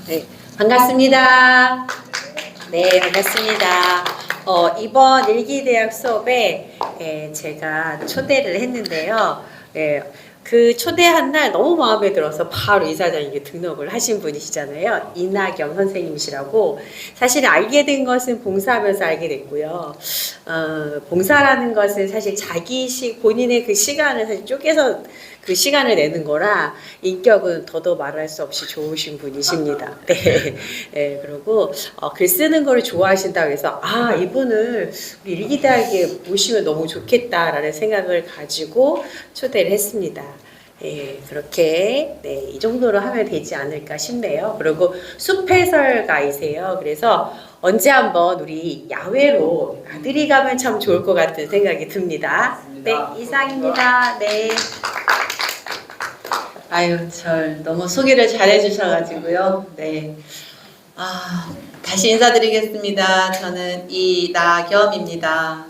네, 반갑습니다. 네, 반갑습니다. 이번 일기대학 수업에 제가 초대를 했는데요. 그 초대한 날 너무 마음에 들어서 바로 이사장에게 등록을 하신 분이시잖아요. 이나경 선생님이시라고. 사실 알게 된 것은 봉사하면서 알게 됐고요. 봉사라는 것은 사실 본인의 그 시간을 사실 쪼개서 그 시간을 내는 거라 인격은 더도 말할 수 없이 좋으신 분이십니다. 네. 네, 그리고 글 쓰는 거를 좋아하신다고 해서 이분을 우리 일기대학에 모시면 너무 좋겠다라는 생각을 가지고 초대를 했습니다. 예, 그렇게 이 정도로 하면 되지 않을까 싶네요. 그리고 숲해설가이세요. 그래서 언제 한번 우리 야외로 나들이 가면 참 좋을 것 같은 생각이 듭니다. 네, 이상입니다. 네. 너무 소개를 잘 해주셔가지고요. 네. 다시 인사드리겠습니다. 저는 이나겸입니다.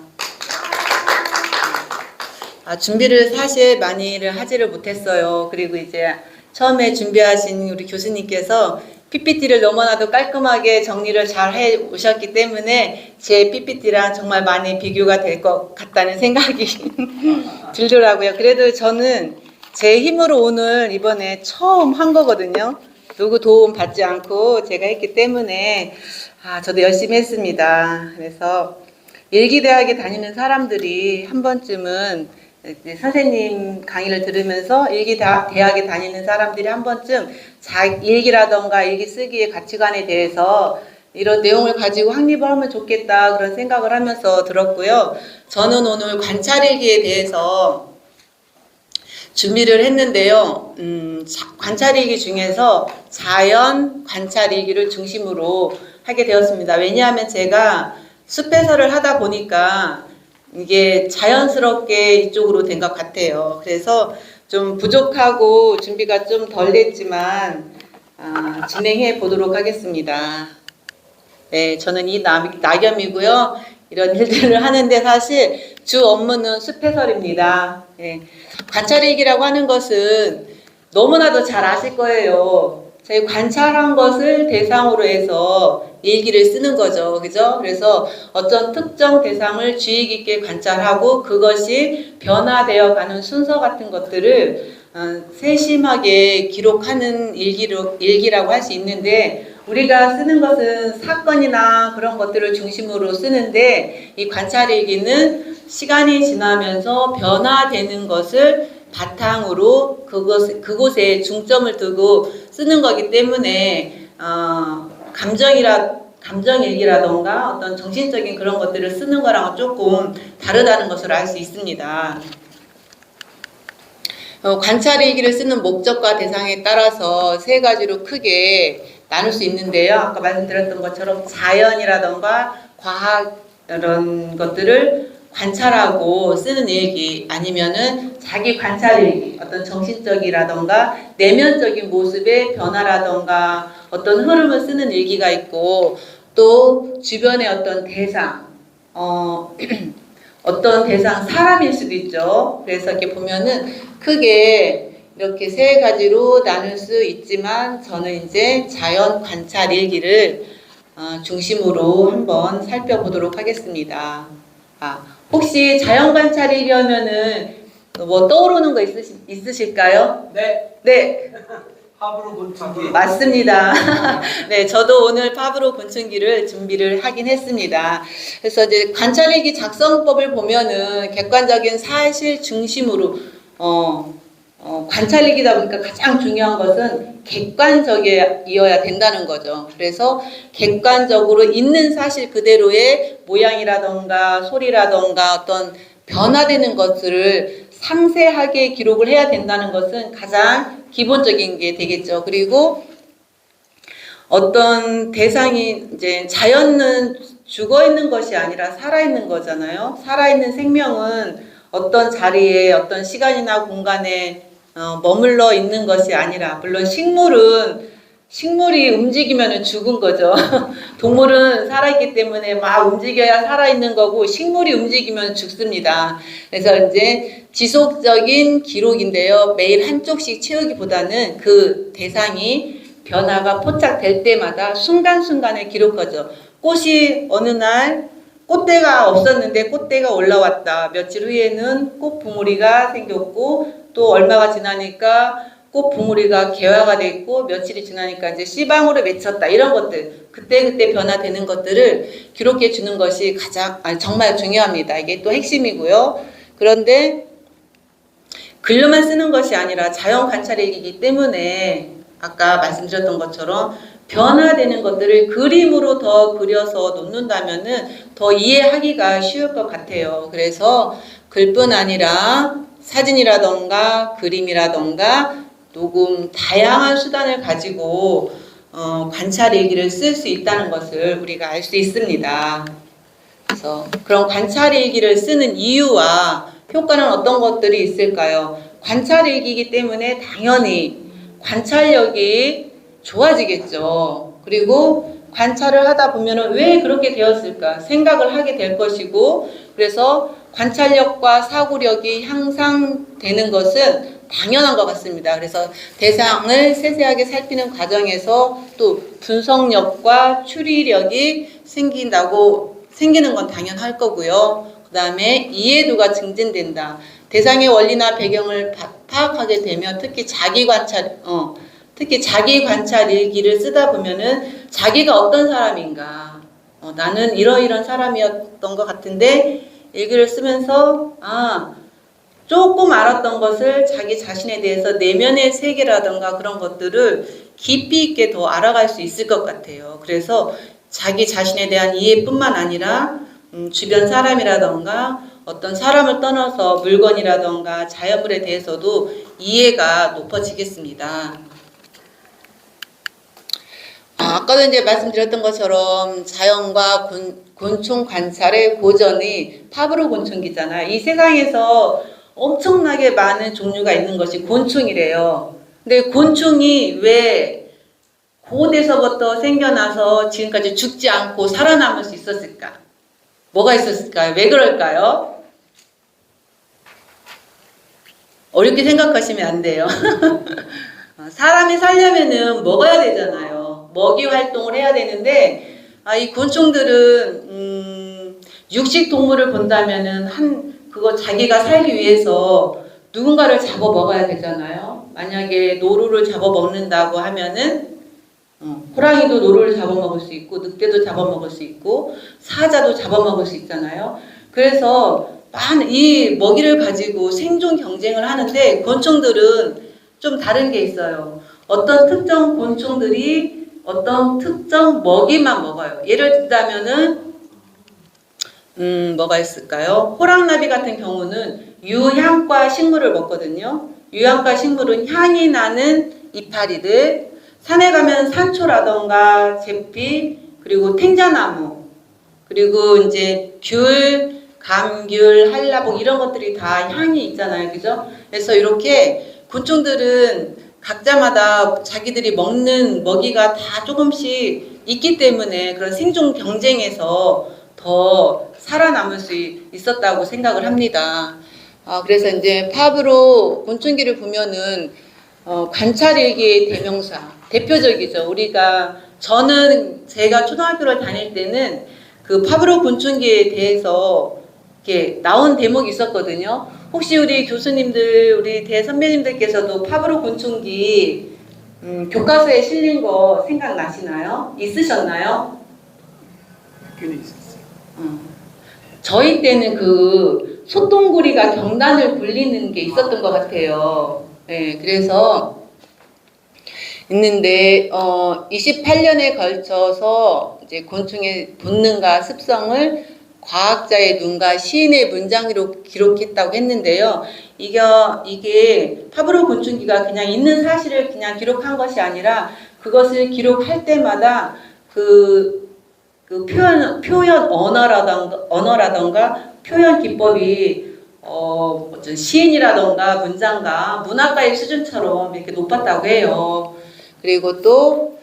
준비를 사실 많이를 하지를 못했어요. 그리고 이제 처음에 준비하신 우리 교수님께서 PPT를 너무나도 깔끔하게 정리를 잘 해 오셨기 때문에 제 PPT랑 정말 많이 비교가 될 것 같다는 생각이 들더라고요. 그래도 저는 제 힘으로 오늘 이번에 처음 한 거거든요. 누구 도움 받지 않고 제가 했기 때문에 저도 열심히 했습니다. 그래서 일기대학에 다니는 사람들이 한 번쯤은 선생님 강의를 들으면서 일기대학에 다니는 사람들이 한 번쯤 일기라던가 일기 쓰기의 가치관에 대해서 이런 내용을 가지고 확립을 하면 좋겠다 그런 생각을 하면서 들었고요. 저는 오늘 관찰일기에 대해서 준비를 했는데요. 관찰일기 중에서 자연 관찰일기를 중심으로 하게 되었습니다. 왜냐하면 제가 숲해설을 하다 보니까 이게 자연스럽게 이쪽으로 된 것 같아요. 그래서 좀 부족하고 준비가 좀 덜 됐지만 진행해 보도록 하겠습니다. 네, 저는 이나겸이고요. 이런 일들을 하는데 사실 주 업무는 숲해설입니다. 네, 관찰일기라고 하는 것은 너무나도 잘 아실 거예요. 저희 관찰한 것을 대상으로 해서 일기를 쓰는 거죠. 그죠? 그래서 어떤 특정 대상을 주의 깊게 관찰하고 그것이 변화되어 가는 순서 같은 것들을 세심하게 기록하는 일기라고 할 수 있는데 우리가 쓰는 것은 사건이나 그런 것들을 중심으로 쓰는데 이 관찰일기는 시간이 지나면서 변화되는 것을 바탕으로 그곳에 중점을 두고 쓰는 거기 때문에 감정일기라던가 어떤 정신적인 그런 것들을 쓰는 거랑은 조금 다르다는 것을 알 수 있습니다. 관찰일기를 쓰는 목적과 대상에 따라서 세 가지로 크게 나눌 수 있는데요. 아까 말씀드렸던 것처럼 자연이라던가 과학 이런 것들을 관찰하고 쓰는 일기 아니면은 자기 관찰일기 어떤 정신적이라던가 내면적인 모습의 변화라던가 어떤 흐름을 쓰는 일기가 있고 또 주변의 어떤 대상 어떤 대상 사람일 수도 있죠. 그래서 이렇게 보면은 크게 이렇게 세 가지로 나눌 수 있지만 저는 이제 자연 관찰 일기를 중심으로 한번 살펴보도록 하겠습니다. 혹시 자연 관찰 일기 하면은 뭐 떠오르는 거 있으실까요? 네. 파브로 곤충기. 맞습니다. 네, 저도 오늘 파브로 곤충기를 준비를 하긴 했습니다. 그래서 이제 관찰일기 작성법을 보면은 객관적인 사실 중심으로 관찰일기다 보니까 가장 중요한 것은 객관적이어야 된다는 거죠. 그래서 객관적으로 있는 사실 그대로의 모양이라던가 소리라던가 어떤 변화되는 것들을 상세하게 기록을 해야 된다는 것은 가장 기본적인 게 되겠죠. 그리고 어떤 대상이 이제 자연은 죽어 있는 것이 아니라 살아 있는 거잖아요. 살아 있는 생명은 어떤 자리에 어떤 시간이나 공간에 머물러 있는 것이 아니라 물론 식물이 움직이면 죽은 거죠. 동물은 살아있기 때문에 막 움직여야 살아있는 거고 식물이 움직이면 죽습니다. 그래서 이제 지속적인 기록인데요. 매일 한쪽씩 채우기보다는 그 대상이 변화가 포착될 때마다 순간순간을 기록하죠. 꽃이 어느 날 꽃대가 없었는데 꽃대가 올라왔다. 며칠 후에는 꽃 봉우리가 생겼고 또 얼마가 지나니까 꽃 봉우리가 개화가 됐고 며칠이 지나니까 이제 씨방울을 맺혔다. 이런 것들 그때그때 변화되는 것들을 기록해 주는 것이 정말 중요합니다. 이게 또 핵심이고요. 그런데 글로만 쓰는 것이 아니라 자연 관찰일기이기 때문에 아까 말씀드렸던 것처럼 변화되는 것들을 그림으로 더 그려서 놓는다면은 더 이해하기가 쉬울 것 같아요. 그래서 글뿐 아니라 사진이라던가 그림이라던가 녹음 다양한 수단을 가지고 관찰 일기를 쓸 수 있다는 것을 우리가 알 수 있습니다. 그래서 그런 관찰 일기를 쓰는 이유와 효과는 어떤 것들이 있을까요? 관찰 일기이기 때문에 당연히 관찰력이 좋아지겠죠. 그리고 관찰을 하다 보면 왜 그렇게 되었을까 생각을 하게 될 것이고, 그래서 관찰력과 사고력이 향상되는 것은 당연한 것 같습니다. 그래서 대상을 세세하게 살피는 과정에서 또 분석력과 추리력이 생기는 건 당연할 거고요. 그 다음에 이해도가 증진된다. 대상의 원리나 배경을 파악하게 되면 특히 자기 관찰 일기를 쓰다 보면은 자기가 어떤 사람인가, 나는 이러이런 사람이었던 것 같은데 일기를 쓰면서 조금 알았던 것을 자기 자신에 대해서 내면의 세계라던가 그런 것들을 깊이 있게 더 알아갈 수 있을 것 같아요. 그래서 자기 자신에 대한 이해뿐만 아니라 주변 사람이라던가 어떤 사람을 떠나서 물건이라던가 자연물에 대해서도 이해가 높아지겠습니다. 아까도 이제 말씀드렸던 것처럼 자연과 곤충 관찰의 고전이 파브로 곤충기잖아요. 이 세상에서 엄청나게 많은 종류가 있는 것이 곤충이래요. 근데 곤충이 왜 고대서부터 생겨나서 지금까지 죽지 않고 살아남을 수 있었을까? 뭐가 있었을까요? 왜 그럴까요? 어렵게 생각하시면 안 돼요. 사람이 살려면은 먹어야 되잖아요. 먹이 활동을 해야 되는데, 이 곤충들은 육식 동물을 본다면은 그거 자기가 살기 위해서 누군가를 잡아 먹어야 되잖아요. 만약에 노루를 잡아 먹는다고 하면은 호랑이도 노루를 잡아먹을 수 있고 늑대도 잡아먹을 수 있고 사자도 잡아먹을 수 있잖아요. 그래서 이 먹이를 가지고 생존 경쟁을 하는데 곤충들은 좀 다른 게 있어요. 어떤 특정 곤충들이 어떤 특정 먹이만 먹어요. 예를 들자면은 뭐가 있을까요? 호랑나비 같은 경우는 유향과 식물을 먹거든요. 유향과 식물은 향이 나는 이파리들, 산에 가면 산초라던가 제피, 그리고 탱자나무, 그리고 이제 귤, 감귤, 한라봉 이런 것들이 다 향이 있잖아요. 그죠? 그래서 이렇게 곤충들은 각자마다 자기들이 먹는 먹이가 다 조금씩 있기 때문에 그런 생존 경쟁에서 더 살아남을 수 있었다고 생각을 합니다. 그래서 이제 파브로 곤충기를 보면은 관찰일기의 대표적이죠. 저는 제가 초등학교를 다닐 때는 그 파브로 곤충기에 대해서 이렇게 나온 대목이 있었거든요. 혹시 우리 교수님들, 우리 대선배님들께서도 파브로 곤충기 교과서에 실린 거 생각나시나요? 있으셨나요? 학교에 있었어요. 저희 때는 그 소똥구리가 경단을 굴리는 게 있었던 것 같아요. 네, 그래서 있는데 28년에 걸쳐서 이제 곤충의 본능과 습성을 과학자의 눈과 시인의 문장으로 기록했다고 했는데요. 이게 파브로 곤충기가 그냥 있는 사실을 그냥 기록한 것이 아니라 그것을 기록할 때마다 그 표현 언어라던가 표현 기법이 어떤 시인이라던가 문장가, 문학가의 수준처럼 이렇게 높았다고 해요. 그리고 또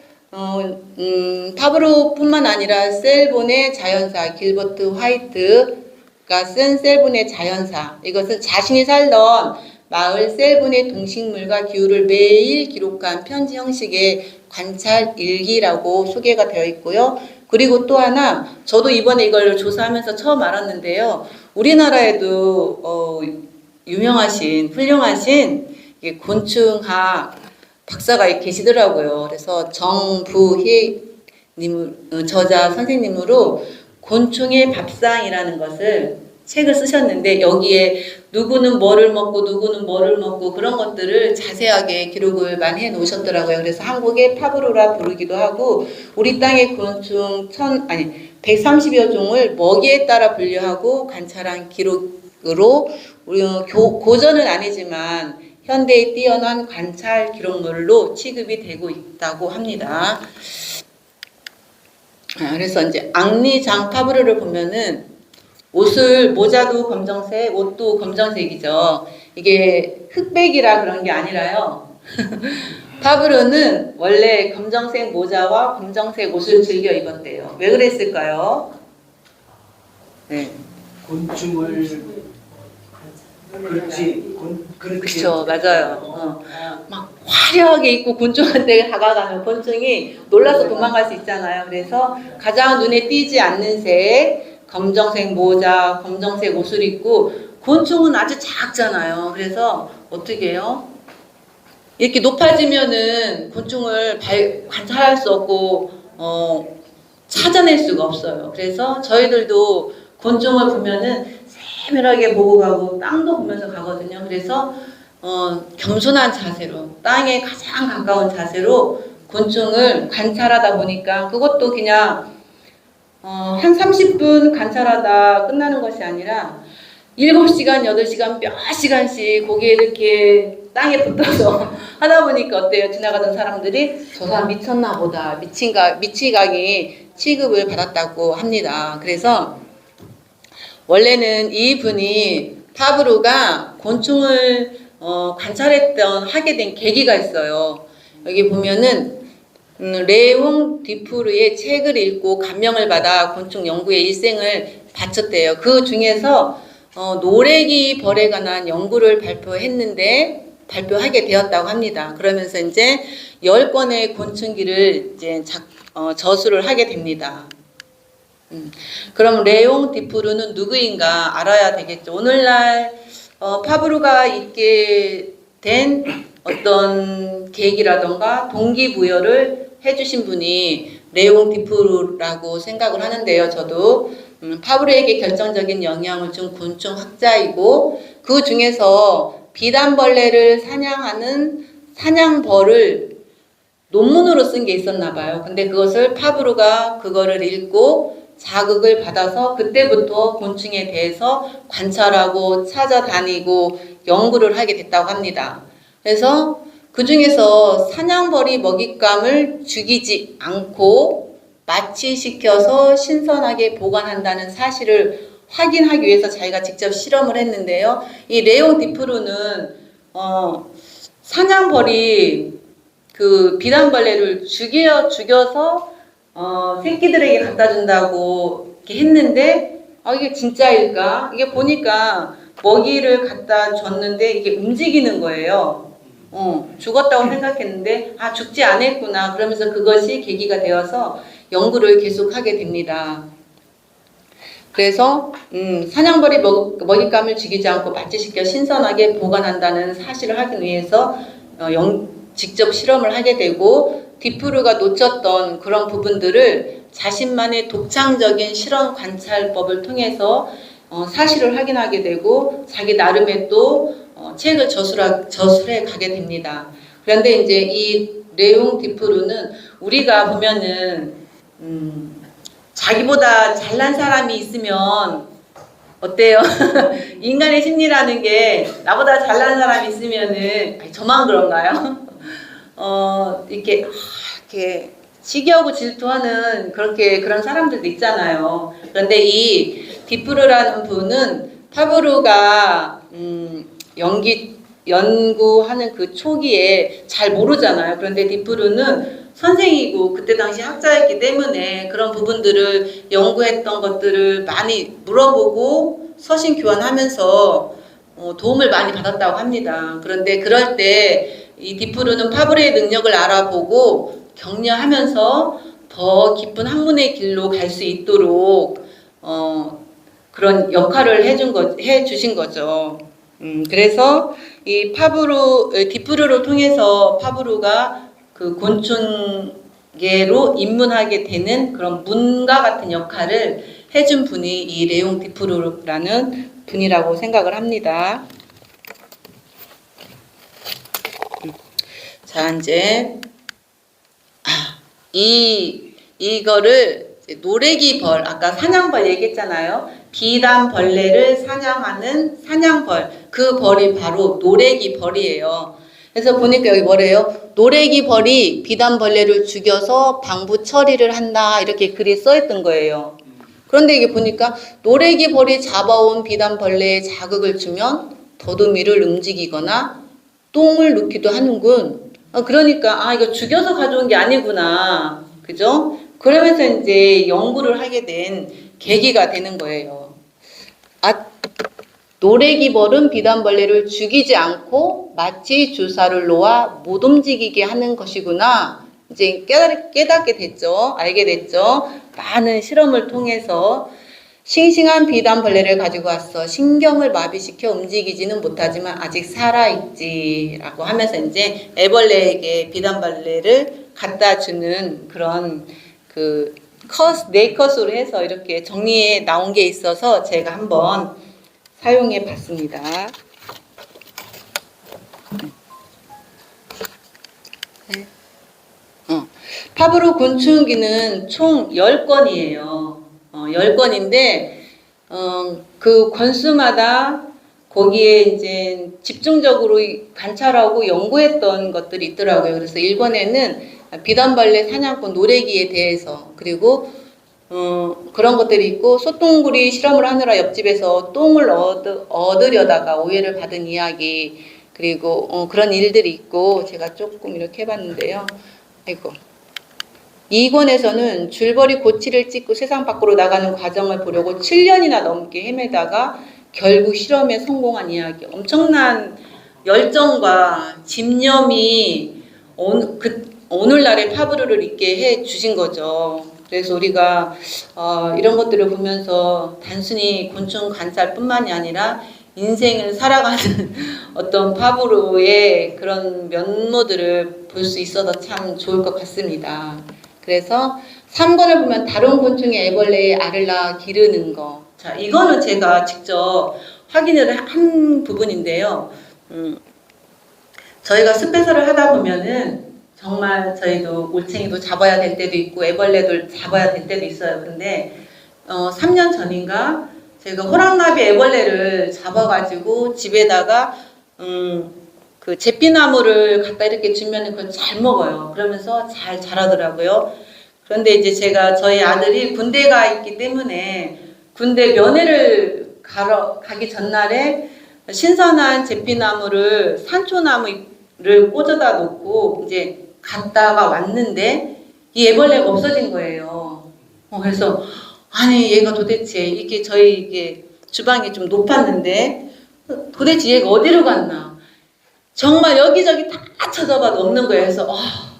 파브로뿐만 아니라 셀본의 자연사, 길버트 화이트가 쓴 셀본의 자연사, 이것은 자신이 살던 마을 셀분의 동식물과 기후를 매일 기록한 편지 형식의 관찰 일기라고 소개가 되어 있고요. 그리고 또 하나, 저도 이번에 이걸 조사하면서 처음 알았는데요. 우리나라에도 유명하신 훌륭하신 곤충학 박사가 계시더라고요. 그래서 정부희 저자 선생님으로 곤충의 밥상이라는 것을 책을 쓰셨는데, 여기에 누구는 뭐를 먹고 누구는 뭐를 먹고 그런 것들을 자세하게 기록을 많이 해 놓으셨더라고요. 그래서 한국의 파브로라 부르기도 하고, 우리 땅의 곤충 130여 종을 먹이에 따라 분류하고 관찰한 기록으로 우리 고전은 아니지만 현대에 뛰어난 관찰 기록물로 취급이 되고 있다고 합니다. 그래서 이제 앙리장 파브르를 보면은 모자도 검정색, 옷도 검정색이죠. 이게 흑백이라 그런 게 아니라요. 파브르는 원래 검정색 모자와 검정색 옷을 즐겨 입었대요. 왜 그랬을까요? 네. 곤충을 그렇죠, 맞아요. 막 화려하게 입고 곤충한테 다가가면 곤충이 놀라서 도망갈 수 있잖아요. 그래서 가장 눈에 띄지 않는 색, 검정색 모자, 검정색 옷을 입고, 곤충은 아주 작잖아요. 그래서 어떻게 해요? 이렇게 높아지면은 곤충을 관찰할 수 없고 찾아낼 수가 없어요. 그래서 저희들도 곤충을 보면은 세밀하게 보고 가고 땅도 보면서 가거든요. 그래서 겸손한 자세로, 땅에 가장 가까운 자세로 곤충을 관찰하다 보니까, 그것도 그냥 한 30분 관찰하다 끝나는 것이 아니라 7시간, 8시간, 몇 시간씩 거기에 이렇게 땅에 붙어서 하다 보니까 어때요? 지나가던 사람들이 저 사람 미쳤나 보다, 미치각이 취급을 받았다고 합니다. 그래서 원래는 이분이 파브로가 곤충을 하게 된 계기가 있어요. 여기 보면은 레옹 디프르의 책을 읽고 감명을 받아 곤충 연구에 일생을 바쳤대요. 그 중에서 노래기 벌에 관한 연구를 발표하게 되었다고 합니다. 그러면서 이제 10권의 곤충기를 이제 저술을 하게 됩니다. 그럼 레옹 디프르는 누구인가 알아야 되겠죠. 오늘날 파브로가 있게 된 어떤 계기라던가 동기부여를 해주신 분이 레옹 디프르라고 생각을 하는데요. 저도 파브로에게 결정적인 영향을 준 곤충학자이고, 그 중에서 비단벌레를 사냥하는 사냥벌을 논문으로 쓴 게 있었나 봐요. 근데 그것을 파브로가 그거를 읽고 자극을 받아서 그때부터 곤충에 대해서 관찰하고 찾아다니고 연구를 하게 됐다고 합니다. 그래서 그 중에서 사냥벌이 먹잇감을 죽이지 않고 마취시켜서 신선하게 보관한다는 사실을 확인하기 위해서 자기가 직접 실험을 했는데요. 이 레옹 디프루는 사냥벌이 그 비단벌레를 죽여서 새끼들에게 갖다 준다고 이렇게 했는데, 이게 진짜일까? 이게 보니까 먹이를 갖다 줬는데 이게 움직이는 거예요. 죽었다고 생각했는데 죽지 않았구나. 그러면서 그것이 계기가 되어서 연구를 계속하게 됩니다. 그래서 사냥벌이 먹잇감을 죽이지 않고 마취시켜 신선하게 보관한다는 사실을 확인 위해서 직접 실험을 하게 되고, 디프루가 놓쳤던 그런 부분들을 자신만의 독창적인 실험 관찰법을 통해서 사실을 확인하게 되고, 자기 나름의 또 책을 저술해 가게 됩니다. 그런데 이제 이 레옹 디프루는 우리가 보면은 자기보다 잘난 사람이 있으면 어때요? 인간의 심리라는 게, 나보다 잘난 사람이 있으면은 저만 그런가요? 이렇게 시기하고 질투하는 그런 사람들도 있잖아요. 그런데 이 디프루라는 분은 파브로가 연구하는 그 초기에 잘 모르잖아요. 그런데 디프루는 선생이고 그때 당시 학자였기 때문에 그런 부분들을 연구했던 것들을 많이 물어보고 서신 교환하면서 도움을 많이 받았다고 합니다. 그런데 그럴 때 이 디프루는 파브르의 능력을 알아보고 격려하면서 더 깊은 학문의 길로 갈 수 있도록 그런 역할을 해주신 거죠. 그래서 이 디프루를 통해서 파브르가 그 곤충계로 입문하게 되는 그런 문과 같은 역할을 해준 분이 이 레옹 디프루라는 분이라고 생각을 합니다. 자, 이제 이거를 노래기벌, 아까 사냥벌 얘기했잖아요. 비단벌레를 사냥하는 사냥벌, 그 벌이 바로 노래기벌이에요. 그래서 보니까 여기 뭐래요? 노래기벌이 비단벌레를 죽여서 방부 처리를 한다, 이렇게 글이 써있던 거예요. 그런데 이게 보니까 노래기벌이 잡아온 비단벌레에 자극을 주면 더듬이를 움직이거나 똥을 누기도 하는군. 그러니까 이거 죽여서 가져온 게 아니구나, 그죠? 그러면서 이제 연구를 하게 된 계기가 되는 거예요. 노래기벌은 비단벌레를 죽이지 않고 마치 주사를 놓아 못 움직이게 하는 것이구나. 이제 깨닫게 됐죠. 알게 됐죠. 많은 실험을 통해서 싱싱한 비단벌레를 가지고 왔어. 신경을 마비시켜 움직이지는 못하지만 아직 살아있지. 라고 하면서 이제 애벌레에게 비단벌레를 갖다 주는 그런 네 컷으로 해서 이렇게 정리해 나온 게 있어서 제가 한번 사용해 봤습니다. 파브르 곤충기는 총 10건이에요. 10건인데, 그 권수마다 거기에 이제 집중적으로 관찰하고 연구했던 것들이 있더라고요. 그래서 1권에는 비단벌레 사냥꾼 노래기에 대해서, 그리고 그런 것들이 있고, 소똥구리 실험을 하느라 옆집에서 똥을 얻으려다가 오해를 받은 이야기, 그리고 그런 일들이 있고, 제가 조금 이렇게 해봤는데요. 아이고. 2권에서는 줄벌이 고치를 찍고 세상 밖으로 나가는 과정을 보려고 7년이나 넘게 헤매다가 결국 실험에 성공한 이야기. 엄청난 열정과 집념이 오늘날의 파브르를 있게 해 주신 거죠. 그래서 우리가 이런 것들을 보면서 단순히 곤충 관찰뿐만이 아니라 인생을 살아가는 어떤 파브르의 그런 면모들을 볼 수 있어서 참 좋을 것 같습니다. 그래서 3권을 보면 다른 곤충의 애벌레의 알을 낳아 기르는 거. 자, 이거는 제가 직접 확인을 한 부분인데요. 저희가 숲에서를 하다 보면은 정말 저희도 올챙이도 잡아야 될 때도 있고 애벌레도 잡아야 될 때도 있어요. 근데 3년 전인가 제가 호랑나비 애벌레를 잡아가지고 집에다가 그 제피나무를 갖다 이렇게 주면 그걸 잘 먹어요. 그러면서 잘 자라더라고요. 그런데 이제 제가 저희 아들이 군대가 있기 때문에 군대 면회를 가기 전날에 신선한 제피나무를 산초나무를 꽂아다 놓고 이제 갔다가 왔는데 이 애벌레가 없어진 거예요. 그래서 아니 얘가 도대체 이게 주방이 좀 높았는데 도대체 얘가 어디로 갔나? 정말 여기저기 다 찾아봐도 없는 거예요. 그래서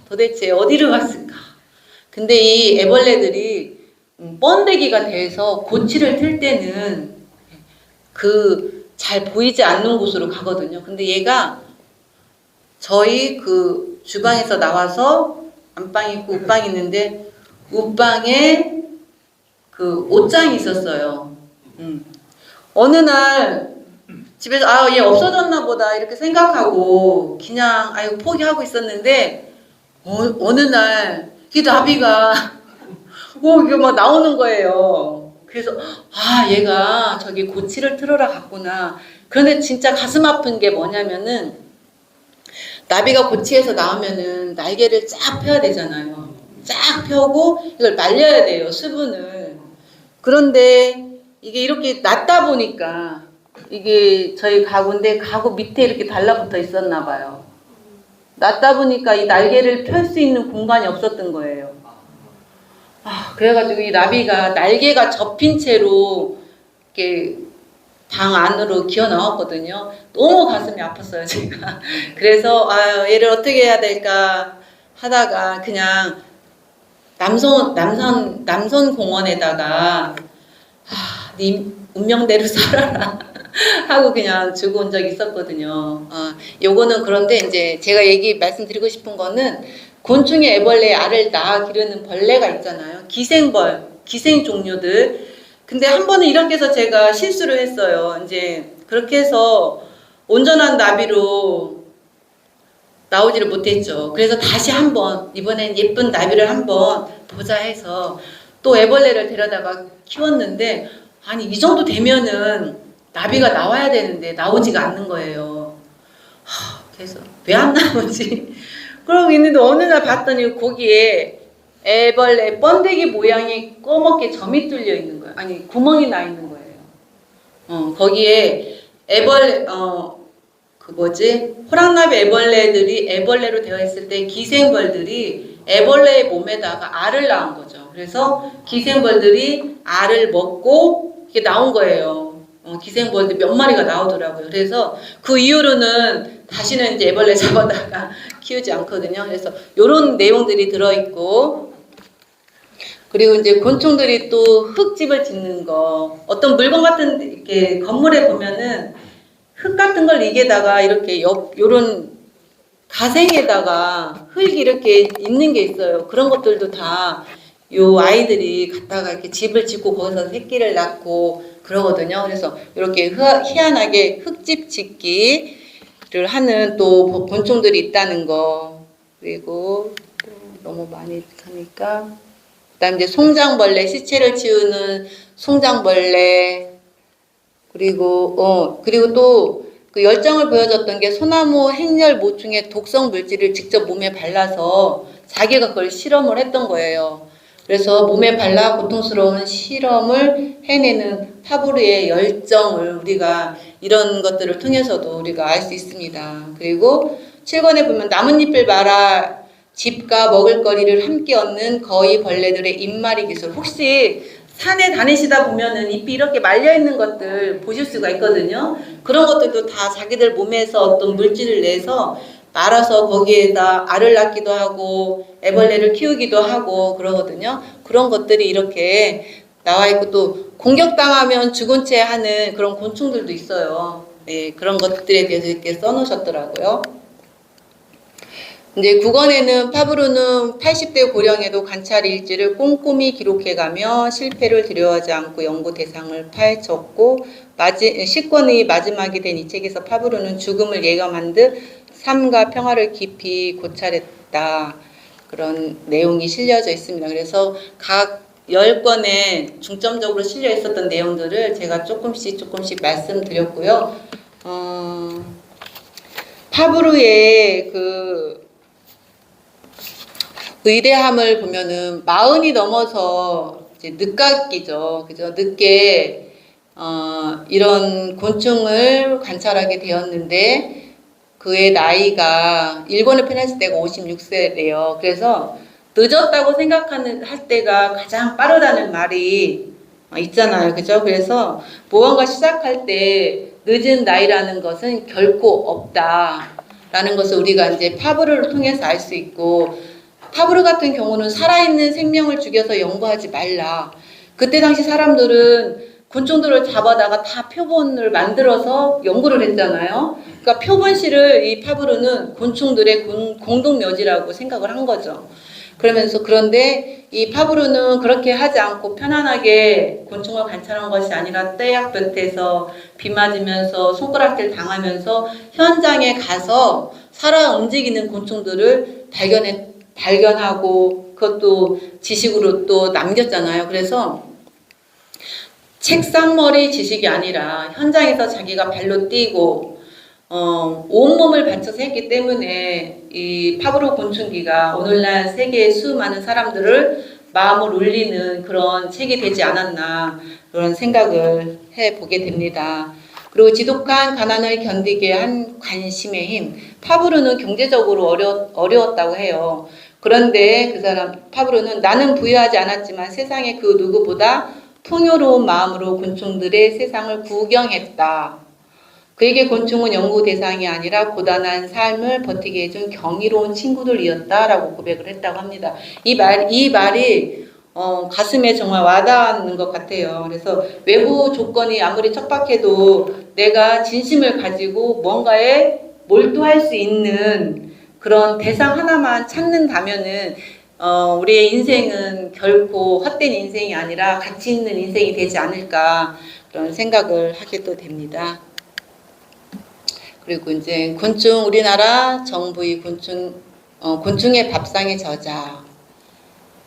도대체 어디로 갔을까? 근데 이 애벌레들이 번데기가 돼서 고치를 틀 때는 잘 보이지 않는 곳으로 가거든요. 근데 얘가 저희 그 주방에서 나와서 안방이 있고 웃방이 있는데 웃방에 그 옷장이 있었어요. 어느 날 집에서 얘 없어졌나 보다 이렇게 생각하고 그냥 포기하고 있었는데 어느 날 이 나비가 이게 막 나오는 거예요. 그래서 얘가 저기 고치를 틀으러 갔구나. 그런데 진짜 가슴 아픈 게 뭐냐면은 나비가 고치에서 나오면은 날개를 쫙 펴야 되잖아요. 쫙 펴고 이걸 말려야 돼요, 수분을. 그런데 이게 이렇게 낮다 보니까 이게 저희 가구인데 가구 밑에 이렇게 달라붙어 있었나 봐요. 낮다 보니까 이 날개를 펼 수 있는 공간이 없었던 거예요. 그래가지고 이 나비가 날개가 접힌 채로 이렇게 방 안으로 기어 나왔거든요. 너무 가슴이 아팠어요, 제가. 그래서 얘를 어떻게 해야 될까 하다가 그냥 남선 공원에다가 네 운명대로 살아라 하고 그냥 주고 온 적이 있었거든요. 요거는 그런데 이제 제가 말씀드리고 싶은 거는 곤충의 애벌레 알을 낳아 기르는 벌레가 있잖아요. 기생 종류들. 근데 한 번은 이렇게 해서 제가 실수를 했어요. 이제 그렇게 해서 온전한 나비로 나오지를 못했죠. 그래서 다시 한번 이번엔 예쁜 나비를 한번 보자 해서 또 애벌레를 데려다가 키웠는데 아니 이 정도 되면은 나비가 나와야 되는데 나오지가 않는 거예요. 그래서 왜 안 나오지? 그러고 있는데 어느 날 봤더니 거기에 애벌레 번데기 모양의 꺼멓게 점이 뚫려 있는 거예요. 아니 구멍이 나 있는 거예요. 거기에 애벌레 호랑나비 애벌레들이 애벌레로 되어 있을 때 기생벌들이 애벌레의 몸에다가 알을 낳은 거죠. 그래서 기생벌들이 알을 먹고 이렇게 나온 거예요. 기생벌들 몇 마리가 나오더라고요. 그래서 그 이후로는 다시는 이제 애벌레 잡아다가 키우지 않거든요. 그래서 이런 내용들이 들어있고, 그리고 이제 곤충들이 또 흙집을 짓는 거, 어떤 물건 같은 이렇게 건물에 보면은 흙 같은 걸 이게다가 이렇게 요런 가생에다가 흙이 이렇게 있는 게 있어요. 그런 것들도 다 요 아이들이 갖다가 이렇게 집을 짓고 거기서 새끼를 낳고 그러거든요. 그래서 이렇게 희한하게 흙집 짓기를 하는 또 곤충들이 있다는 거. 그리고 또 너무 많이 하니까 그다음 이제 송장벌레, 시체를 치우는 송장벌레. 그리고 또 그 열정을 보여줬던 게 소나무 행렬 모충의 독성 물질을 직접 몸에 발라서 자기가 그걸 실험을 했던 거예요. 그래서 몸에 발라 고통스러운 실험을 해내는 파브르의 열정을 우리가 이런 것들을 통해서도 우리가 알 수 있습니다. 그리고 7권에 보면 나뭇잎을 말아 집과 먹을거리를 함께 얻는 거위 벌레들의 입마리 기술. 혹시 산에 다니시다 보면은 잎이 이렇게 말려있는 것들 보실 수가 있거든요. 그런 것들도 다 자기들 몸에서 어떤 물질을 내서 말아서 거기에다 알을 낳기도 하고 애벌레를 키우기도 하고 그러거든요. 그런 것들이 이렇게 나와 있고 또 공격당하면 죽은 채 하는 그런 곤충들도 있어요. 네, 그런 것들에 대해서 이렇게 써놓으셨더라고요. 이제 9권에는 파브르는 80대 고령에도 관찰 일지를 꼼꼼히 기록해가며 실패를 두려워하지 않고 연구 대상을 파헤쳤고 10권의 마지막이 된 이 책에서 파브르는 죽음을 예감한 듯 삶과 평화를 깊이 고찰했다. 그런 내용이 실려져 있습니다. 그래서 각 10권에 중점적으로 실려 있었던 내용들을 제가 조금씩 말씀드렸고요. 파브르의 그 의대함을 보면은 40이 넘어서 이제 늦깎이죠. 그죠? 늦게 이런 곤충을 관찰하게 되었는데 그의 나이가 일본을 편했을 때가 56세래요. 그래서 늦었다고 할 때가 가장 빠르다는 말이 있잖아요. 그죠? 그래서 무언가 시작할 때 늦은 나이라는 것은 결코 없다라는 것을 우리가 이제 파브르를 통해서 알 수 있고, 파브르 같은 경우는 살아있는 생명을 죽여서 연구하지 말라. 그때 당시 사람들은 곤충들을 잡아다가 다 표본을 만들어서 연구를 했잖아요. 그러니까 표본실을 이 파브르는 곤충들의 공동묘지라고 생각을 한 거죠. 그런데 이 파브르는 그렇게 하지 않고 편안하게 곤충을 관찰한 것이 아니라 떼약볕에서 비 맞으면서 손가락질 당하면서 현장에 가서 살아 움직이는 곤충들을 발견하고 그것도 지식으로 또 남겼잖아요. 그래서 책상머리 지식이 아니라 현장에서 자기가 발로 뛰고 온몸을 바쳐서 했기 때문에 이 파브르 곤충기가 오늘날 세계의 수많은 사람들을 마음을 울리는 그런 책이 되지 않았나 그런 생각을 해보게 됩니다. 그리고 지독한 가난을 견디게 한 관심의 힘. 파브르는 경제적으로 어려웠다고 해요. 그런데 파브르는 나는 부유하지 않았지만 세상에 그 누구보다 풍요로운 마음으로 곤충들의 세상을 구경했다. 그에게 곤충은 연구 대상이 아니라 고단한 삶을 버티게 해준 경이로운 친구들이었다라고 고백을 했다고 합니다. 이 말이 가슴에 정말 와닿는 것 같아요. 그래서 외부 조건이 아무리 척박해도 내가 진심을 가지고 뭔가에 몰두할 수 있는 그런 대상 하나만 찾는다면은 우리의 인생은 결코 헛된 인생이 아니라 가치 있는 인생이 되지 않을까 그런 생각을 하게 또 됩니다. 그리고 이제 우리나라 정부의 곤충의 밥상의 저자.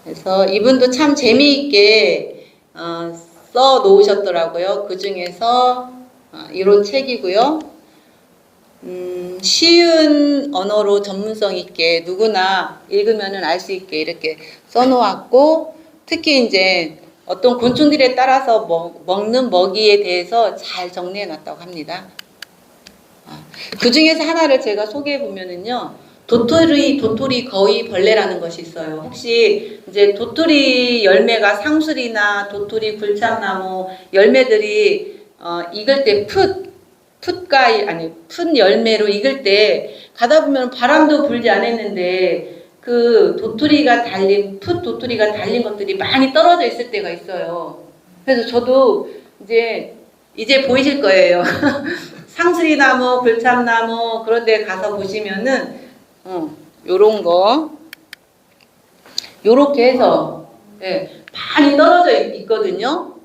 그래서 이분도 참 재미있게 써 놓으셨더라고요. 그 중에서 이런 책이고요. 쉬운 언어로 전문성 있게 누구나 읽으면은 알 수 있게 이렇게 써 놓았고, 특히 이제 어떤 곤충들에 따라서 먹는 먹이에 대해서 잘 정리해 놨다고 합니다. 그 중에서 하나를 제가 소개해 보면은요, 도토리 거위 벌레라는 것이 있어요. 혹시 이제 도토리 열매가 상술이나 도토리 굴참나무 열매들이 익을 때 풋 열매로 익을 때 가다 보면 바람도 불지 않았는데 그 도토리가 달린 것들이 많이 떨어져 있을 때가 있어요. 그래서 저도 이제 보이실 거예요. 상수리나무, 불참나무 그런 데 가서 보시면은 요런 거 요렇게 해서 많이 떨어져 있거든요.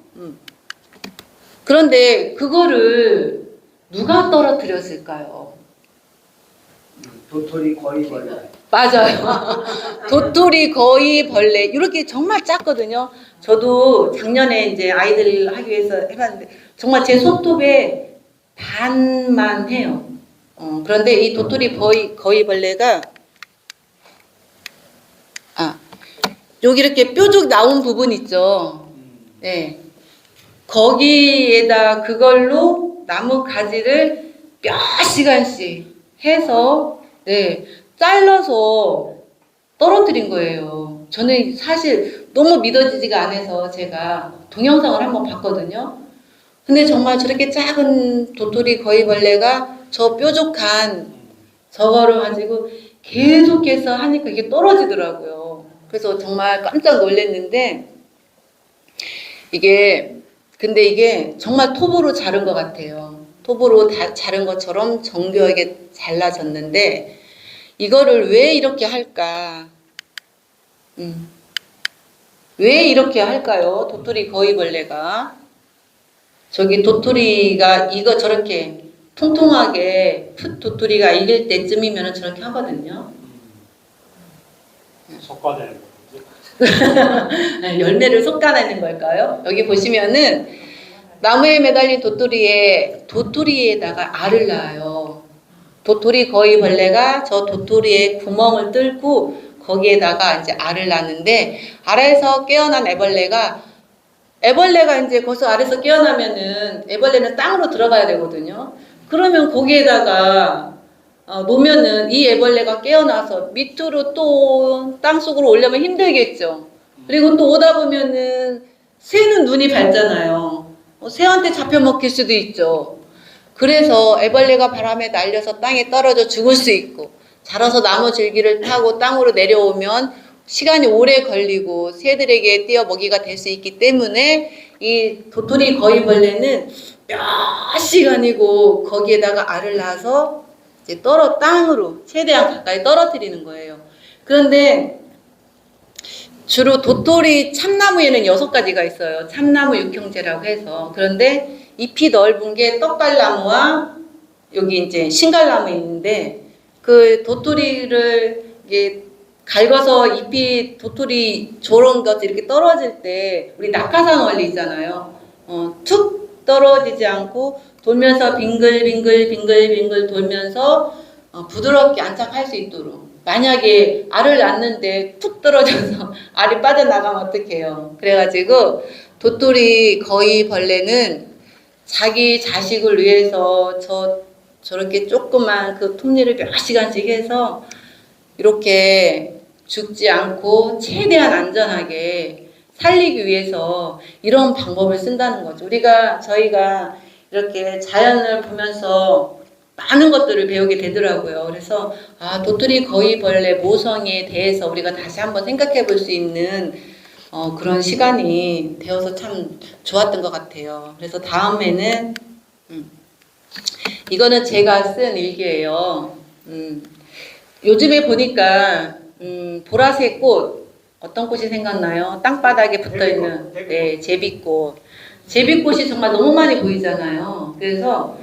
그런데 그거를 누가 떨어뜨렸을까요? 도토리 거위 벌레. 맞아요. 도토리 거위 벌레 이렇게 정말 작거든요. 저도 작년에 이제 아이들 하기 위해서 해봤는데 정말 제 손톱에 반만 해요. 그런데 이 도토리 거위 벌레가 여기 이렇게 뾰족 나온 부분 있죠. 네. 거기에다 그걸로 나무 가지를 몇 시간씩 해서 잘라서 떨어뜨린 거예요. 저는 사실 너무 믿어지지가 않아서 제가 동영상을 한번 봤거든요. 근데 정말 저렇게 작은 도토리 거위벌레가 저 뾰족한 저거를 가지고 계속해서 하니까 이게 떨어지더라고요. 그래서 정말 깜짝 놀랐는데 근데 이게 정말 톱으로 자른 것 같아요. 톱으로 자른 것처럼 정교하게 잘라졌는데 이거를 왜 이렇게 할까? 왜 이렇게 할까요? 도토리 거위벌레가 저기 도토리가 저렇게 통통하게 도토리가 익을 때쯤이면 저렇게 하거든요. 속과되는 거죠. 열매를 솎아내는 걸까요? 여기 보시면은 나무에 매달린 도토리에다가 알을 낳아요. 도토리 거위벌레가 저 도토리에 구멍을 뚫고 거기에다가 이제 알을 낳는데 알에서 깨어난 애벌레가 이제 거기서 알에서 깨어나면은 애벌레는 땅으로 들어가야 되거든요. 그러면 거기에다가 놓으면은 이 애벌레가 깨어나서 밑으로 또 땅속으로 오려면 힘들겠죠. 그리고 또 오다 보면은 새는 눈이 밝잖아요. 새한테 잡혀 먹힐 수도 있죠. 그래서 애벌레가 바람에 날려서 땅에 떨어져 죽을 수 있고 자라서 나무 줄기를 타고 땅으로 내려오면 시간이 오래 걸리고 새들에게 띄어 먹이가 될 수 있기 때문에 이 도토리 거위벌레는 몇 시간이고 거기에다가 알을 낳아서 이제 땅으로 최대한 가까이 떨어뜨리는 거예요. 그런데 주로 도토리 참나무에는 6가지가 있어요. 참나무 육형제라고 해서. 그런데 잎이 넓은 게 떡갈나무와 여기 이제 신갈나무 있는데 그 도토리를 이게 갈궈서 잎이 도토리 저런 것이 이렇게 떨어질 때 우리 낙하산 원리 있잖아요. 툭 떨어지지 않고 돌면서 빙글빙글 돌면서 부드럽게 안착할 수 있도록. 만약에 알을 낳는데 툭 떨어져서 알이 빠져나가면 어떡해요. 그래가지고 도토리 거위벌레는 자기 자식을 위해서 저렇게 조그만 그 톱니를 몇 시간씩 해서 이렇게 죽지 않고 최대한 안전하게 살리기 위해서 이런 방법을 쓴다는 거죠. 저희가 이렇게 자연을 보면서 많은 것들을 배우게 되더라고요. 그래서 도토리, 거위벌레, 모성에 대해서 우리가 다시 한번 생각해 볼 수 있는 그런 시간이 되어서 참 좋았던 것 같아요. 그래서 다음에는 이거는 제가 쓴 일기예요. 요즘에 보니까 보라색 꽃, 어떤 꽃이 생각나요? 땅바닥에 붙어있는 네, 제비꽃. 제비꽃이 정말 너무 많이 보이잖아요. 그래서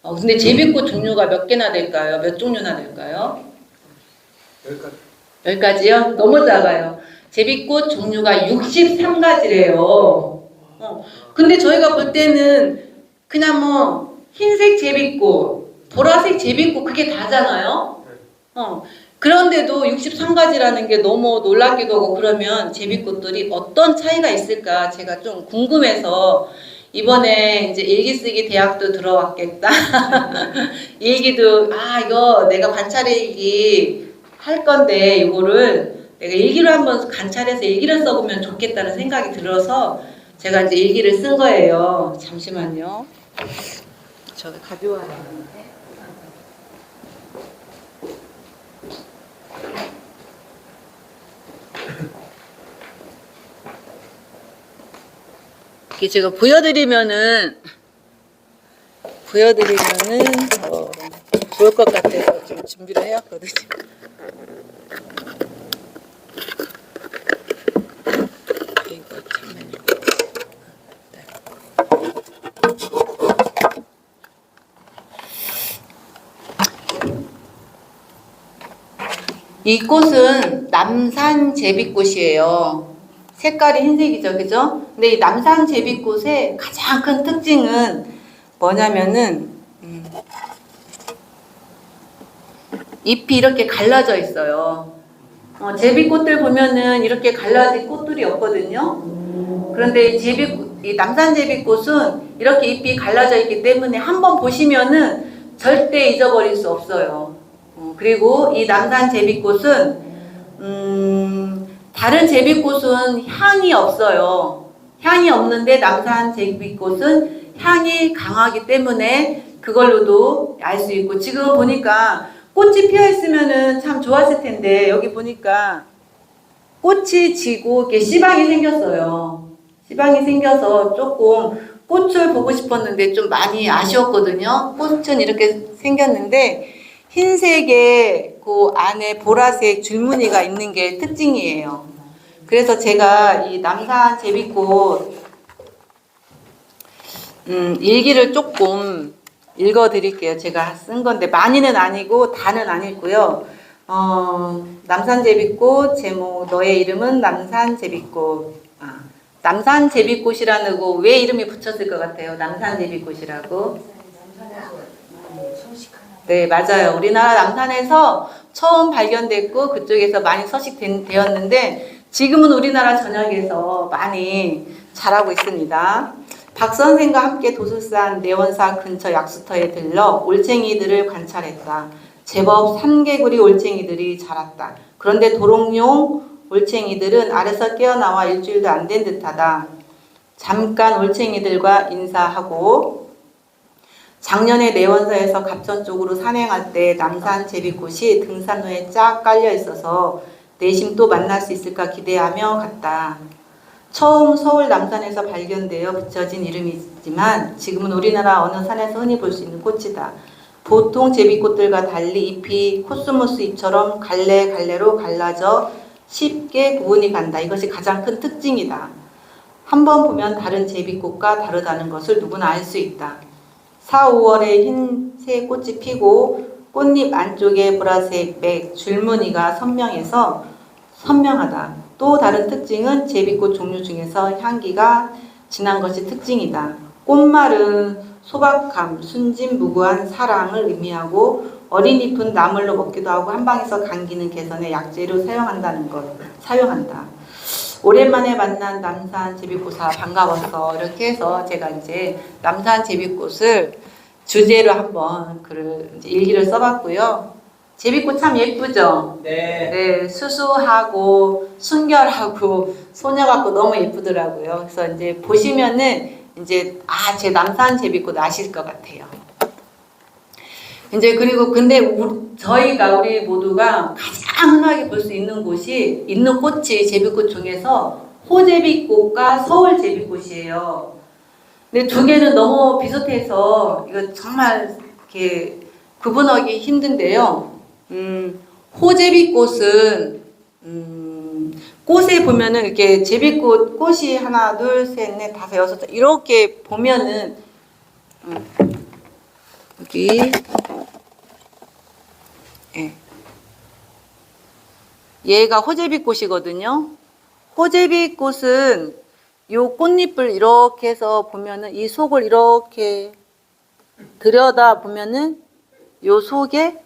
근데 제비꽃 종류가 몇 개나 될까요? 몇 종류나 될까요? 여기까지. 10가지요? 너무 작아요. 제비꽃 종류가 63가지래요. 근데 저희가 볼 때는 그냥 뭐 흰색 제비꽃, 보라색 제비꽃 그게 다잖아요. 그런데도 63가지라는 게 너무 놀랍기도 하고 그러면 제비꽃들이 어떤 차이가 있을까 제가 좀 궁금해서 이번에 이제 일기쓰기 대학도 들어왔겠다. 일기도 이거 내가 관찰일기 할 건데 이거를 내가 일기로 한번 관찰해서 일기를 써보면 좋겠다는 생각이 들어서 제가 이제 일기를 쓴 거예요. 잠시만요. 저기 가져와야 하는데. 이게 제가 보여드리면은 좋을 것 같아서 좀 준비를 해왔거든요. 이거 잠깐만요. 이 꽃은 남산 제비꽃이에요. 색깔이 흰색이죠, 그죠? 근데 이 남산 제비꽃의 가장 큰 특징은 뭐냐면은 잎이 이렇게 갈라져 있어요. 제비꽃들 보면은 이렇게 갈라진 꽃들이 없거든요. 그런데 이 남산 제비꽃은 이렇게 잎이 갈라져 있기 때문에 한번 보시면은 절대 잊어버릴 수 없어요. 그리고 이 남산 제비꽃은 다른 제비꽃은 향이 없어요. 향이 없는데 남산 제비꽃은 향이 강하기 때문에 그걸로도 알 수 있고 지금 보니까 꽃이 피어 있으면은 참 좋았을 텐데 여기 보니까 꽃이 지고 이렇게 씨방이 생겼어요. 씨방이 생겨서 조금 꽃을 보고 싶었는데 좀 많이 아쉬웠거든요. 꽃은 이렇게 생겼는데 흰색에 그 안에 보라색 줄무늬가 있는 게 특징이에요. 그래서 제가 이 남산 제비꽃 일기를 조금 읽어드릴게요. 제가 쓴 건데 많이는 아니고 다는 아니고요. 남산 제비꽃 제목 너의 이름은 남산 제비꽃. 남산 제비꽃이라는 거 왜 이름이 붙였을 것 같아요? 남산 제비꽃이라고. 네, 맞아요. 우리나라 남산에서 처음 발견됐고 그쪽에서 많이 서식되었는데 지금은 우리나라 전역에서 많이 자라고 있습니다. 박 선생과 함께 도술산 내원사 근처 약수터에 들러 올챙이들을 관찰했다. 제법 삼개구리 올챙이들이 자랐다. 그런데 도롱뇽 올챙이들은 알에서 깨어나와 일주일도 안 된 듯하다. 잠깐 올챙이들과 인사하고 작년에 내원사에서 갑천 쪽으로 산행할 때 남산 제비꽃이 등산로에 쫙 깔려 있어서 내심 또 만날 수 있을까 기대하며 갔다. 처음 서울 남산에서 발견되어 붙여진 이름이지만 지금은 우리나라 어느 산에서 흔히 볼 수 있는 꽃이다. 보통 제비꽃들과 달리 잎이 코스모스 잎처럼 갈래갈래로 갈라져 쉽게 구분이 간다. 이것이 가장 큰 특징이다. 한번 보면 다른 제비꽃과 다르다는 것을 누구나 알 수 있다. 4, 5월에 흰색 꽃이 피고 꽃잎 안쪽에 보라색 맥 줄무늬가 선명하다. 또 다른 특징은 제비꽃 종류 중에서 향기가 진한 것이 특징이다. 꽃말은 소박함, 순진무구한 사랑을 의미하고 어린 잎은 나물로 먹기도 하고 한방에서 감기는 개선에 약재로 사용한다. 오랜만에 만난 남산 제비꽃아 반가워서 이렇게 해서 제가 이제 남산 제비꽃을 주제로 한번 일기를 써봤고요. 제비꽃 참 예쁘죠? 네. 네, 수수하고 순결하고 소녀 같고 너무 예쁘더라고요. 그래서 이제 보시면은 이제 제 남산 제비꽃 아실 것 같아요. 이제 그리고 근데 우리 모두가 가장 흔하게 볼 수 있는 곳이 있는 꽃이 제비꽃 중에서 호제비꽃과 서울 제비꽃이에요. 근데 두 개는 너무 비슷해서 이거 정말 이렇게 구분하기 힘든데요. 호제비꽃은 꽃에 보면은 이렇게 제비꽃 꽃이 하나, 둘, 셋, 넷, 다섯, 여섯 이렇게 보면은 여기 예. 얘가 호제비꽃이거든요. 호제비꽃은 요 꽃잎을 이렇게 해서 보면은 이 속을 이렇게 들여다 보면은 요 속에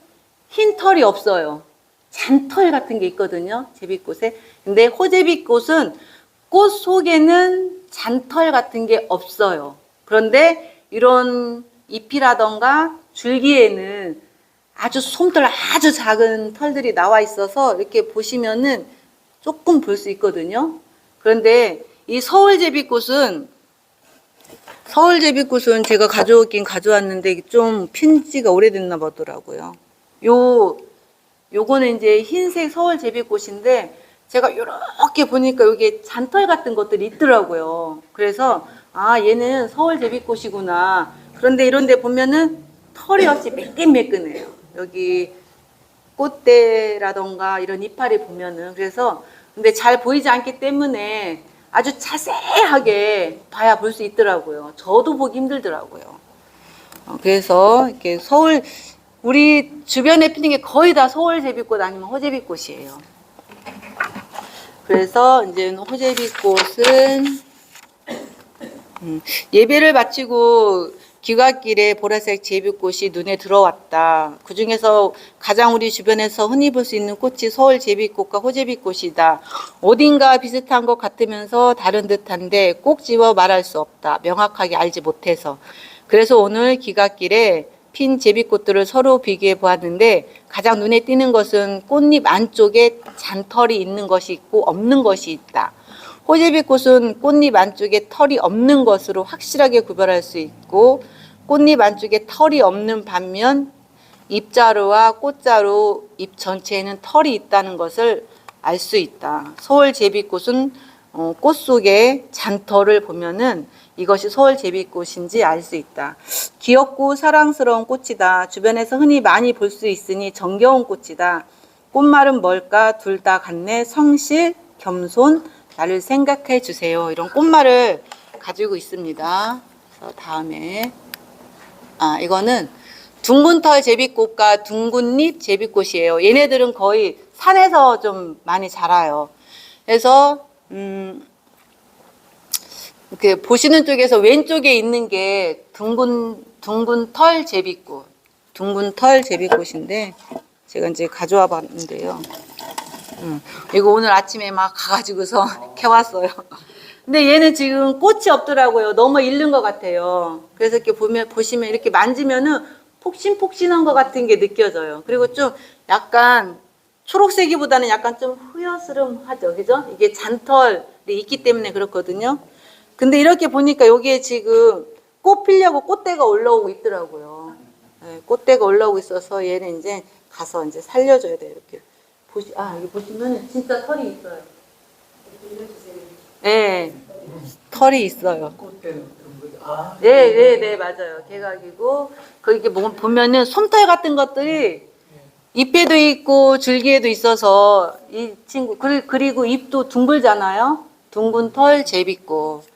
흰 털이 없어요. 잔털 같은 게 있거든요. 제비꽃에. 근데 호제비꽃은 꽃 속에는 잔털 같은 게 없어요. 그런데 이런 잎이라던가 줄기에는 아주 솜털 아주 작은 털들이 나와 있어서 이렇게 보시면은 조금 볼 수 있거든요. 그런데 이 서울제비꽃은 제가 가져오긴 가져왔는데 좀 핀지가 오래됐나 보더라고요. 요거는 이제 흰색 서울제비꽃인데 제가 이렇게 보니까 여기 잔털 같은 것들이 있더라고요. 그래서 얘는 서울제비꽃이구나. 그런데 이런 데 보면은 털이 없이 매끈매끈해요. 여기 꽃대라던가 이런 이파리 보면은. 그래서 근데 잘 보이지 않기 때문에 아주 자세하게 봐야 볼 수 있더라고요. 저도 보기 힘들더라고요. 그래서 이렇게 우리 주변에 피는 게 거의 다 서울 제비꽃 아니면 호제비꽃이에요. 그래서 이제 호제비꽃은 예배를 마치고 귀갓길에 보라색 제비꽃이 눈에 들어왔다. 그 중에서 가장 우리 주변에서 흔히 볼 수 있는 꽃이 서울 제비꽃과 호제비꽃이다. 어딘가 비슷한 것 같으면서 다른 듯한데 꼭 집어 말할 수 없다. 명확하게 알지 못해서. 그래서 오늘 귀갓길에 핀 제비꽃들을 서로 비교해 보았는데 가장 눈에 띄는 것은 꽃잎 안쪽에 잔털이 있는 것이 있고 없는 것이 있다. 호제비꽃은 꽃잎 안쪽에 털이 없는 것으로 확실하게 구별할 수 있고 꽃잎 안쪽에 털이 없는 반면 잎자루와 꽃자루 잎 전체에는 털이 있다는 것을 알 수 있다. 서울 제비꽃은 꽃 속에 잔털을 보면은 이것이 서울 제비꽃인지 알 수 있다. 귀엽고 사랑스러운 꽃이다. 주변에서 흔히 많이 볼 수 있으니 정겨운 꽃이다. 꽃말은 뭘까? 둘 다 같네. 성실, 겸손, 나를 생각해 주세요. 이런 꽃말을 가지고 있습니다. 그래서 다음에 이거는 둥근털 제비꽃과 둥근잎 제비꽃이에요. 얘네들은 거의 산에서 좀 많이 자라요. 그래서 이렇게 보시는 쪽에서 왼쪽에 있는 게 둥근털 제비꽃, 둥근털 제비꽃인데 제가 이제 가져와 봤는데요. 이거 오늘 아침에 막 가가지고서 캐왔어요. 근데 얘는 지금 꽃이 없더라고요. 너무 잃는 것 같아요. 그래서 이렇게 보시면 이렇게 만지면은 폭신폭신한 것 같은 게 느껴져요. 그리고 좀 약간 초록색이보다는 약간 좀 흐여스름하죠. 그죠? 이게 잔털이 있기 때문에 그렇거든요. 근데 이렇게 보니까 여기에 지금 꽃 피려고 꽃대가 올라오고 있더라고요. 네, 꽃대가 올라오고 있어서 얘는 이제 가서 이제 살려줘야 돼요. 이렇게 여기 보시면 진짜 털이 있어요. 네, 털이 있어요. 꽃대는 그런 거죠. 네, 맞아요. 개각이고, 이게 보면은 솜털 같은 것들이 잎에도 있고 줄기에도 있어서 이 친구, 그리고 잎도 둥글잖아요. 둥근 털 제비꽃.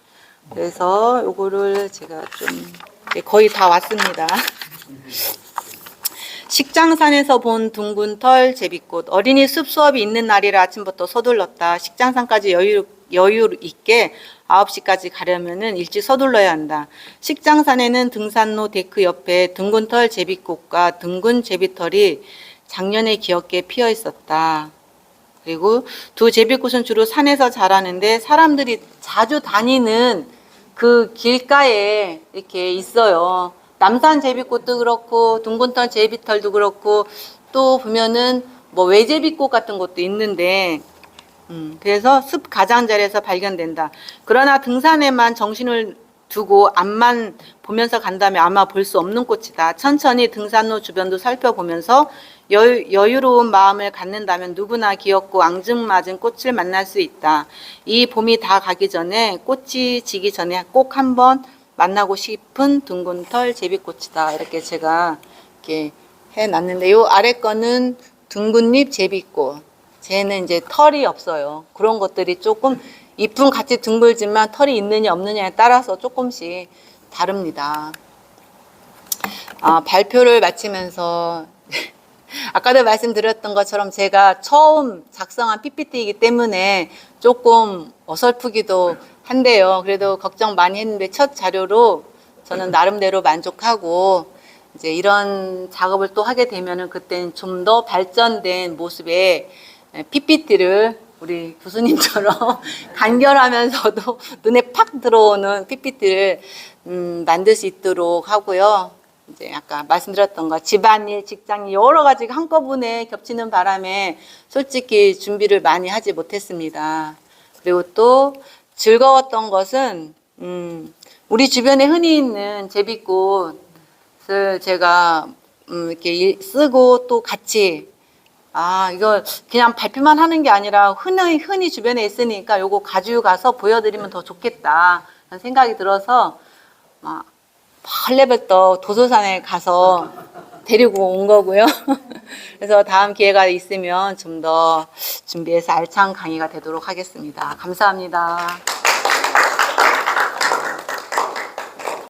그래서 요거를 제가 좀 이제 거의 다 왔습니다. 식장산에서 본 둥근 털 제비꽃. 어린이 숲 수업이 있는 날이라 아침부터 서둘렀다. 식장산까지 여유 있게 9시까지 가려면은 일찍 서둘러야 한다. 식장산에는 등산로 데크 옆에 둥근 털 제비꽃과 둥근 제비털이 작년에 귀엽게 피어 있었다. 그리고 두 제비꽃은 주로 산에서 자라는데 사람들이 자주 다니는 그 길가에 이렇게 있어요. 남산 제비꽃도 그렇고 둥근털 제비털도 그렇고 또 보면은 뭐 외제비꽃 같은 것도 있는데 그래서 숲 가장자리에서 발견된다. 그러나 등산에만 정신을 두고 앞만 보면서 간다면 아마 볼 수 없는 꽃이다. 천천히 등산로 주변도 살펴보면서 여유로운 마음을 갖는다면 누구나 귀엽고 앙증맞은 꽃을 만날 수 있다. 이 봄이 다 가기 전에 꽃이 지기 전에 꼭 한번 만나고 싶은 둥근 털 제비꽃이다. 이렇게 제가 이렇게 해놨는데 요 아래 거는 둥근잎 제비꽃. 쟤는 이제 털이 없어요. 그런 것들이 조금 잎은 같이 둥글지만 털이 있느냐 없느냐에 따라서 조금씩 다릅니다. 발표를 마치면서 아까도 말씀드렸던 것처럼 제가 처음 작성한 PPT이기 때문에 조금 어설프기도 한데요. 그래도 걱정 많이 했는데 첫 자료로 저는 나름대로 만족하고 이제 이런 작업을 또 하게 되면은 그때는 좀 더 발전된 모습의 PPT를 우리 교수님처럼 간결하면서도 눈에 팍 들어오는 PPT를 만들 수 있도록 하고요. 이제 아까 말씀드렸던 거 집안일, 직장일 여러 가지가 한꺼번에 겹치는 바람에 솔직히 준비를 많이 하지 못했습니다. 그리고 또 즐거웠던 것은 우리 주변에 흔히 있는 제비꽃을 제가 이렇게 쓰고 또 같이 이거 그냥 발표만 하는 게 아니라 흔히 주변에 있으니까 요거 가지고 가서 보여드리면 더 좋겠다 라는 생각이 들어서 헐레벌떡 도서관에 가서 데리고 온 거고요. 그래서 다음 기회가 있으면 좀 더 준비해서 알찬 강의가 되도록 하겠습니다. 감사합니다.